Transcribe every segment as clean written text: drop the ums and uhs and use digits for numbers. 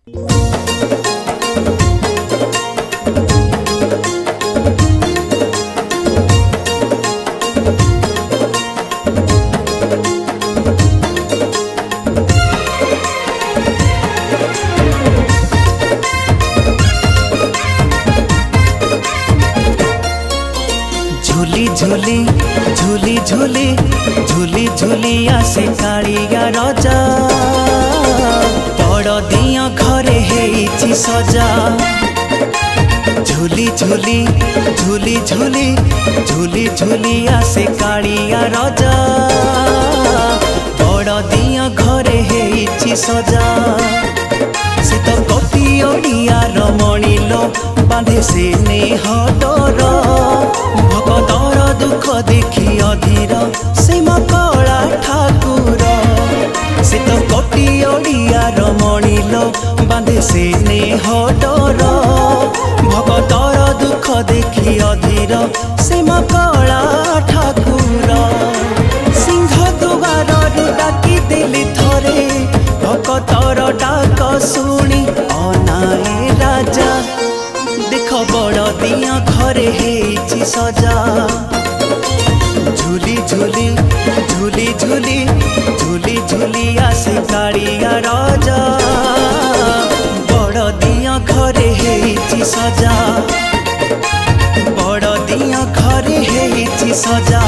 झूली झूली झूली झूली झूली झूली आसे कालिया रजा बड़ दिया घरे हेइछि सजा। झूली झूली झूली झूली झूली झूली आसे कालिया रजा बड़ दिया घरे हेइछि सजा। से तो कति ओडिया रमणीलो बांधे से नेह डर भगतर दुख देखी अधीर से मकला ठाकुर। से तो कति ओडिया रमणीलो बांधे से नेह डर भगतर दुख देखी अधीर से मकला ठाकुर। सिंह दुआर डाकी देली थरे भगतर डाक शुणी अनाए राजा देख बड़ दिया घरे हेइछि सजा। झूली झूली झूली झूली झूली झूली आसे कालिया रजा बड़ दिया घरे हेइछि सजा बड़ दिया घरे हेइछि सजा।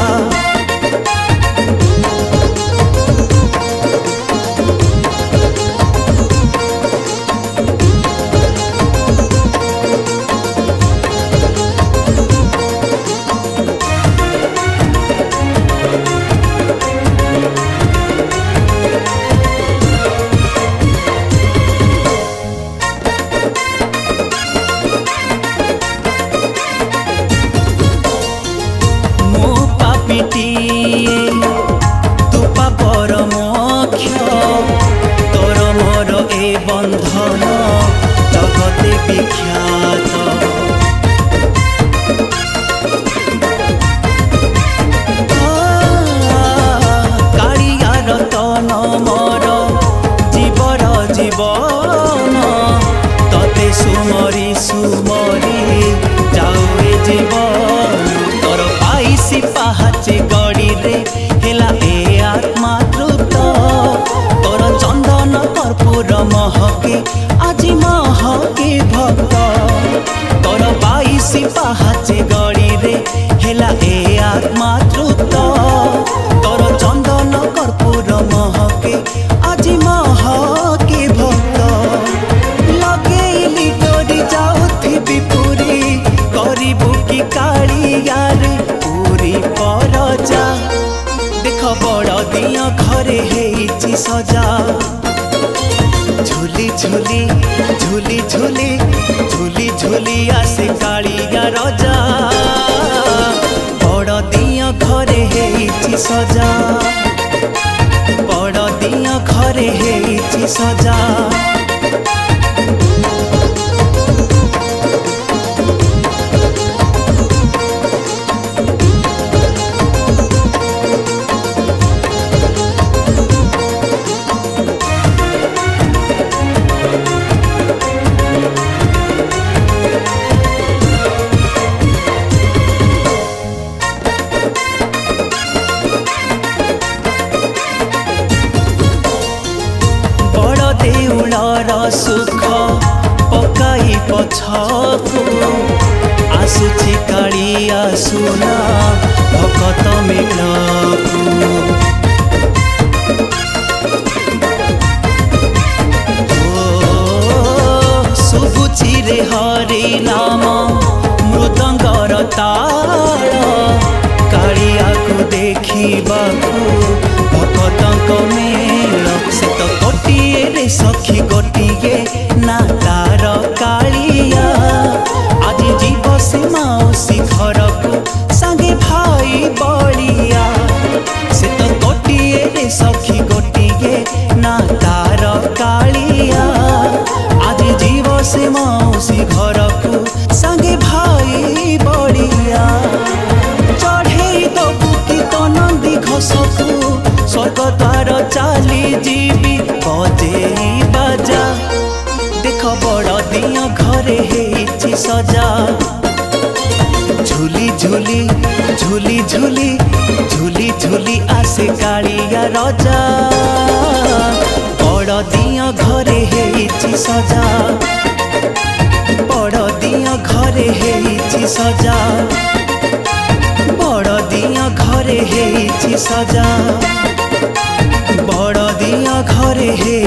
तुपा परमक्ष तोर मोर ए बंधन जगते विख्यात। कालियार तन मोर जीवर जीवन तते सुमरी सुमरी जाऊे जीवन तोर पाइसी पाहाचे गड़ी रे हेला ए आत्मा तृप्त तोर चंदन कर्पूर महके आज महके भक्त तोर पाइसी पाहाचे गड़ी रे हेला ए आत्मा तृप्त तोर चंदन कर्पूर महके आज महके भक्त। लगेली डोरी जाउथिबी पुरी करिबु की कालिया रे पूरी परजा देख बड़ दिया घरे हेइछि सजा। झूली झूली झूली झूली झूली झूली आसे कालिया रजा बड़ दिया घरे हेइछि सजा बड़ दिया घरे हेइछि सजा। सुख पकाई पछकु आसुछि कालिया सुना भकत मेलकु। शुभुछि रे हरि नाम मृदंगर ताल कालिया को देखिबाकु भकतक मेल। से तो गोटिए रे सखी गोटिए ना तार कालिया आज जीव से मौसी घर को संगे भाई बलिया। से तो गोटिए रे सखी गोटिए ना तार कालिया आज जीव से मौसी घर को संगे भाई बलिया। चढ़े दबु की तो नंदी घसकु स्वर्ग द्वार चाली जीवी बजे बाजा देख दिया घरे हेची सजा झूली झूली झूली झूली झूली झूली आसे कालिया रजा बड़ दिया घरे हेची सजा बड़ दिया घरे हेची सजा बड़ दिया घरे हेची सजा बड़ दिया घरे हे